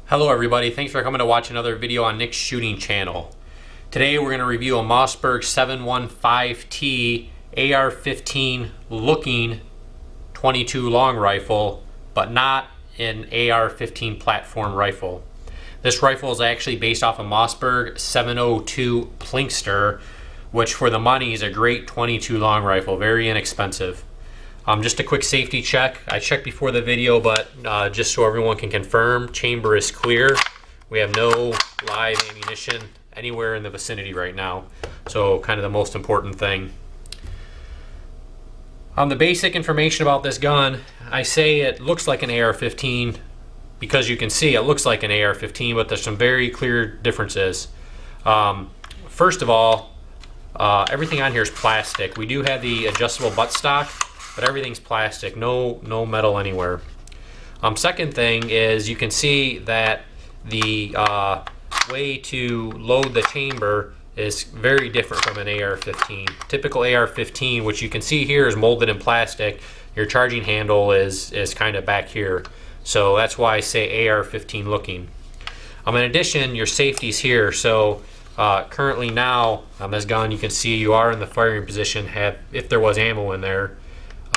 Hello everybody, thanks for coming to watch another video on Nick's shooting channel. Today we're going to review a Mossberg 715T AR-15 looking 22 long rifle, but not an AR-15 platform rifle. This rifle is actually based off a Mossberg 702 Plinkster, which for the money is a great 22 long rifle, very inexpensive. Just a quick safety check. I checked before the video, but just so everyone can confirm, chamber is clear. We have no live ammunition anywhere in the vicinity right now. So kind of the most important thing. The basic information about this gun, I say it looks like an AR-15 because you can see it looks like an AR-15, but there's some very clear differences. First of all, everything on here is plastic. We do have the adjustable buttstock, but everything's plastic, no metal anywhere. Second thing is you can see that the way to load the chamber is very different from an AR-15. Typical AR-15, which you can see here is molded in plastic. Your charging handle is kind of back here. So that's why I say AR-15 looking. In addition, your safety's here. So currently now on this gun, you can see you are in the firing position if there was ammo in there.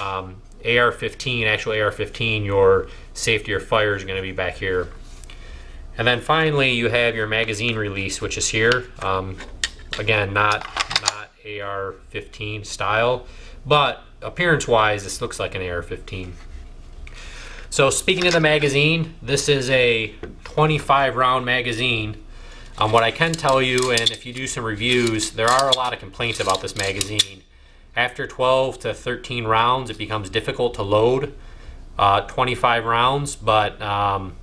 AR-15, actual AR-15, your safety or fire is going to be back here. And then finally you have your magazine release, which is here. Again, not AR-15 style, but appearance wise this looks like an AR-15. So speaking of the magazine, this is a 25 round magazine. What I can tell you, and if you do some reviews, there are a lot of complaints about this magazine. After 12 to 13 rounds, it becomes difficult to load 25 rounds, but and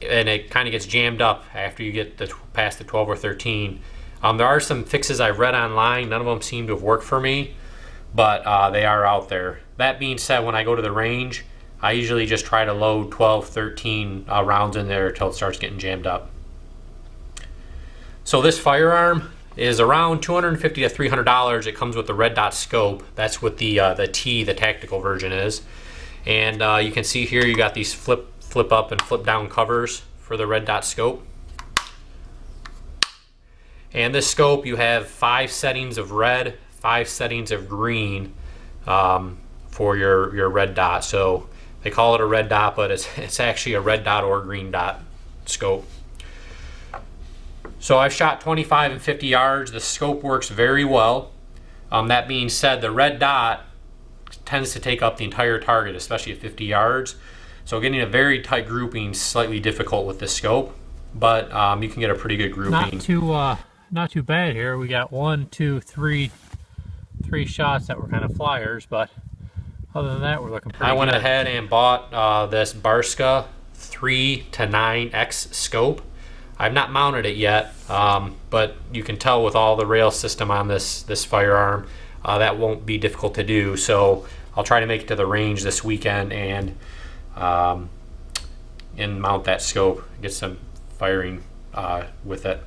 it kind of gets jammed up after you get past the 12 or 13. There are some fixes I've read online. None of them seem to have worked for me, but they are out there. That being said, when I go to the range, I usually just try to load 12, 13 rounds in there until it starts getting jammed up. So this firearm is around $250 to $300. It comes with the red dot scope. That's what the tactical version is. And you can see here you got these flip up and flip down covers for the red dot scope. And this scope, you have 5 settings of red, 5 settings of green for your red dot. So they call it a red dot, but it's actually a red dot or green dot scope. So I've shot 25 and 50 yards. The scope works very well. That being said, the red dot tends to take up the entire target, especially at 50 yards. So getting a very tight grouping is slightly difficult with this scope, but you can get a pretty good grouping. Not too bad here. We got 1, 2, 3 shots that were kind of flyers, but other than that, we're looking pretty good. I went ahead and bought this Barska 3 to 9X scope. I've not mounted it yet, but you can tell with all the rail system on this firearm, that won't be difficult to do. So I'll try to make it to the range this weekend and mount that scope, get some firing with it.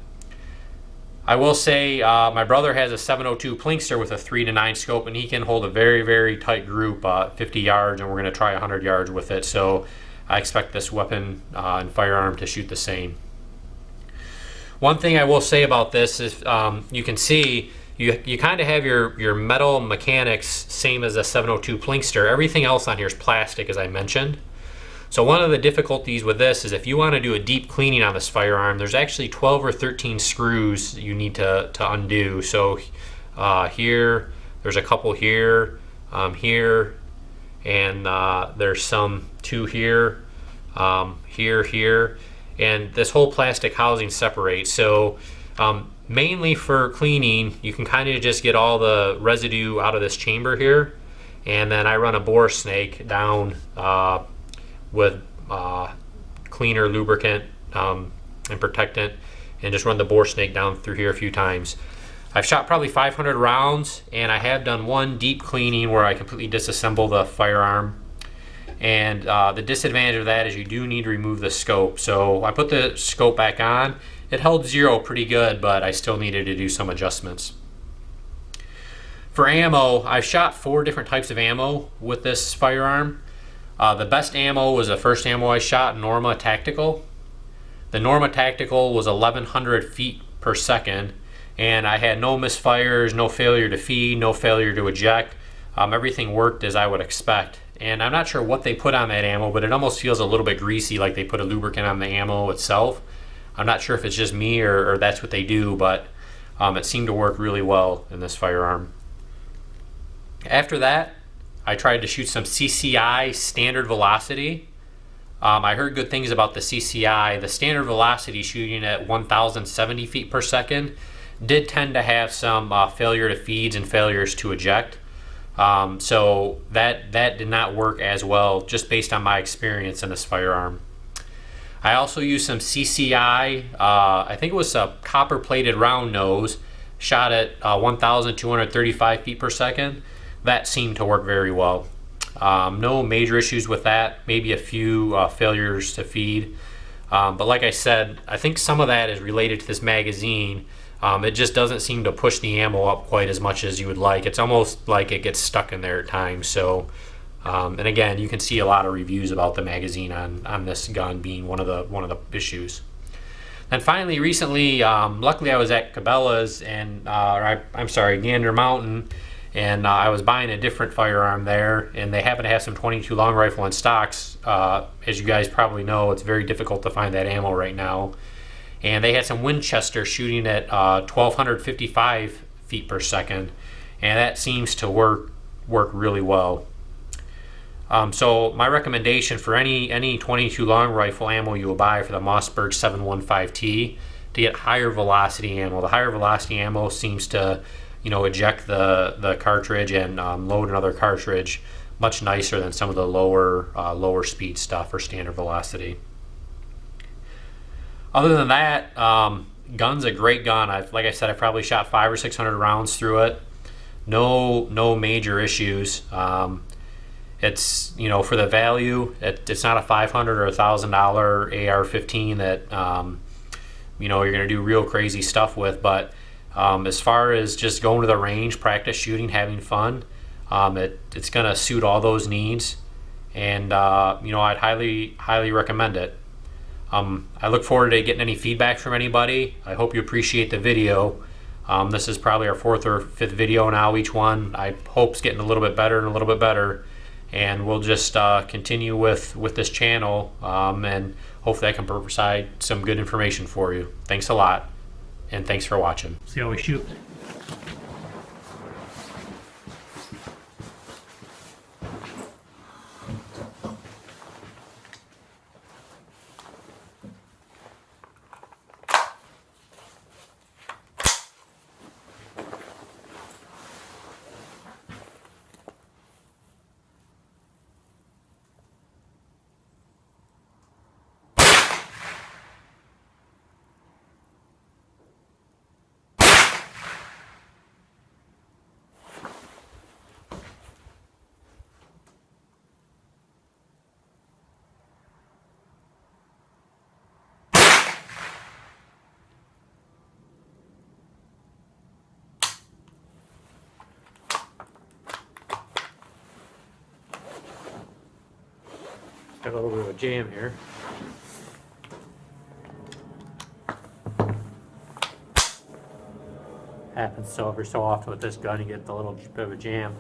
I will say my brother has a 702 Plinkster with a 3 to 9 scope, and he can hold a very, very tight group, 50 yards, and we're going to try 100 yards with it. So I expect this weapon and firearm to shoot the same. One thing I will say about this is you can see you kind of have your metal mechanics same as a 702 Plinkster. Everything else on here is plastic, as I mentioned. So one of the difficulties with this is if you want to do a deep cleaning on this firearm, there's actually 12 or 13 screws you need to undo. So here, there's a couple here, here, and there's some 2 here, here. And this whole plastic housing separates. So mainly for cleaning, you can kind of just get all the residue out of this chamber here, and then I run a bore snake down with cleaner lubricant and protectant, and just run the bore snake down through here a few times. I've shot probably 500 rounds, and I have done one deep cleaning where I completely disassemble the firearm. And the disadvantage of that is you do need to remove the scope. So I put the scope back on. It held 0 pretty good, but I still needed to do some adjustments. For ammo, I've shot 4 different types of ammo with this firearm. The best ammo was the first ammo I shot, Norma Tactical. The Norma Tactical was 1100 feet per second, and I had no misfires, no failure to feed, no failure to eject. Everything worked as I would expect. And I'm not sure what they put on that ammo, but it almost feels a little bit greasy, like they put a lubricant on the ammo itself. I'm not sure if it's just me or that's what they do, but it seemed to work really well in this firearm. After that, I tried to shoot some CCI standard velocity. I heard good things about the CCI. The standard velocity shooting at 1,070 feet per second did tend to have some failure to feeds and failures to eject. So that did not work as well, just based on my experience in this firearm. I also used some CCI, I think it was a copper plated round nose, shot at 1,235 feet per second. That seemed to work very well. No major issues with that, maybe a few failures to feed. But like I said, I think some of that is related to this magazine. It just doesn't seem to push the ammo up quite as much as you would like. It's almost like it gets stuck in there at times. So, and again, you can see a lot of reviews about the magazine on this gun being one of the issues. And finally, recently, luckily I was at Cabela's and I'm sorry, Gander Mountain, and I was buying a different firearm there, and they happen to have some 22 long rifle in stocks. As you guys probably know, it's very difficult to find that ammo right now. And they had some Winchester shooting at 1,255 feet per second, and that seems to work really well. So my recommendation for any 22 long rifle ammo you will buy for the Mossberg 715T, to get higher velocity ammo. The higher velocity ammo seems to, eject the cartridge and load another cartridge much nicer than some of the lower speed stuff or standard velocity. Other than that, gun's a great gun. Like I said, I probably shot 500 or 600 rounds through it. No major issues. It's, for the value, it's not a $500 or $1,000 AR-15 that you're going to do real crazy stuff with. But as far as just going to the range, practice shooting, having fun, it's going to suit all those needs. And I'd highly recommend it. I look forward to getting any feedback from anybody. I hope you appreciate the video. This is probably our 4th or 5th video now, each one. I hope it's getting a little bit better and a little bit better. And we'll just continue with this channel, and hopefully I can provide some good information for you. Thanks a lot, and thanks for watching. See how we shoot. Got a little bit of a jam here. Happens so every so often with this gun, you get a little bit of a jam.